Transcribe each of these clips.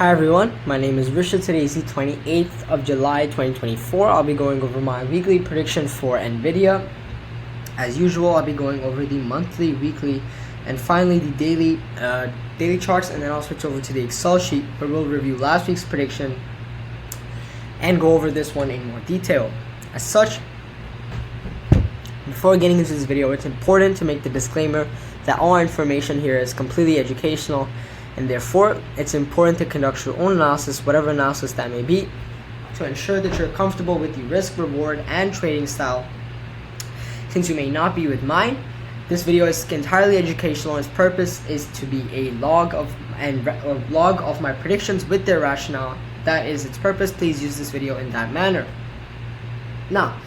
Hi everyone, my name is Risha. Today is the 28th of July 2024. I'll be going over my weekly prediction for Nvidia. As usual, I'll be going over the monthly, weekly, and finally the daily charts, and then I'll switch over to the Excel sheet where we'll review last week's prediction and go over this one in more detail. As such, before getting into this video, it's important to make the disclaimer that all information here is completely educational, and therefore it's important to conduct your own analysis, whatever analysis that may be, to ensure that you're comfortable with the risk, reward, and trading style. Since you may not be with mine, this video is entirely educational. Its purpose is to be a log of my predictions with their rationale. That is its purpose. Please use this video in that manner. Now,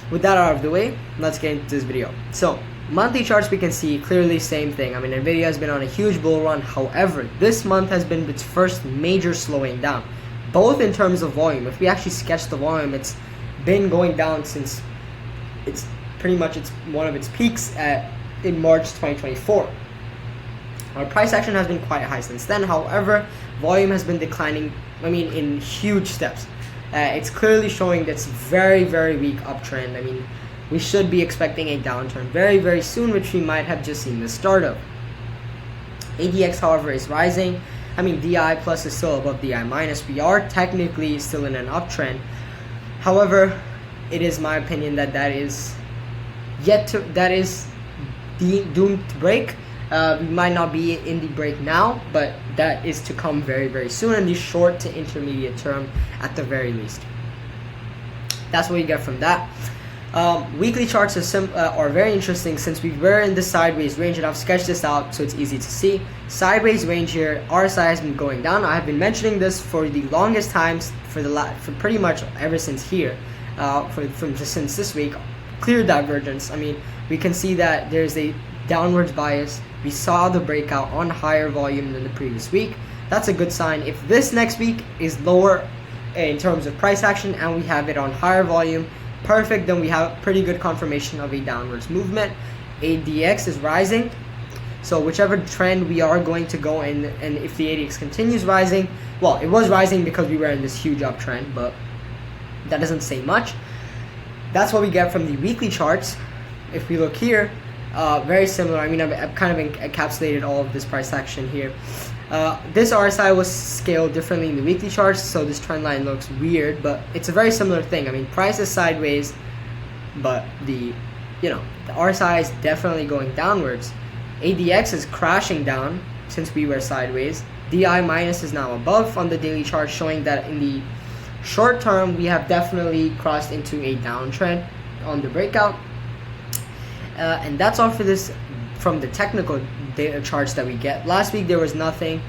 with that out of the way, let's get into this video. So, monthly charts, we can see clearly same thing. I mean, Nvidia has been on a huge bull run. However, this month has been its first major slowing down, both in terms of volume. If we actually sketch the volume, it's been going down since it's one of its peaks in March 2024. Our price action has been quite high since then. However, volume has been declining, in huge steps. It's clearly showing that's very, very weak uptrend. We should be expecting a downturn very, very soon, which we might have just seen the start of. ADX, however, is rising. DI plus is still above DI minus. We are technically still in an uptrend. However, it is my opinion that is doomed to break. We might not be in the break now, but that is to come very, very soon in the short to intermediate term at the very least. That's what you get from that. Weekly charts are very interesting since we were in the sideways range, and I've sketched this out so it's easy to see. Sideways range here, RSI has been going down. I have been mentioning this for the longest times, for pretty much ever since here, since this week. Clear divergence. We can see that there's a downwards bias. We saw the breakout on higher volume than the previous week. That's a good sign. If this next week is lower in terms of price action and we have it on higher volume, perfect, then we have pretty good confirmation of a downwards movement. ADX is rising, so whichever trend we are going to go in, and if the ADX continues rising, well, it was rising because we were in this huge uptrend, but that doesn't say much. That's what we get from the weekly charts. If we look here, very similar. I've kind of encapsulated all of this price action here. This RSI was scaled differently in the weekly charts, so this trend line looks weird, but it's a very similar thing. Price is sideways, but the RSI is definitely going downwards. ADX is crashing down since we were sideways. DI minus is now above on the daily chart, showing that in the short term we have definitely crossed into a downtrend on the breakout. And that's all for this from the technical data charts that we get. Last week there was nothing.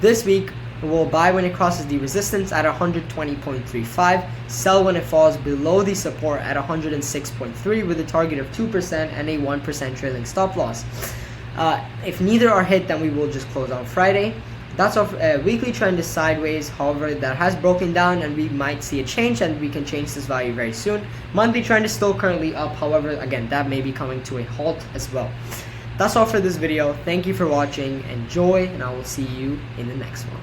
This week we'll buy when it crosses the resistance at 120.35, sell when it falls below the support at 106.3 with a target of 2% and a 1% trailing stop loss. If neither are hit, then we will just close on Friday. That's our weekly trend is sideways. However, that has broken down and we might see a change, and we can change this value very soon. Monthly trend is still currently up. However, again, that may be coming to a halt as well. That's all for this video. Thank you for watching. Enjoy, and I will see you in the next one.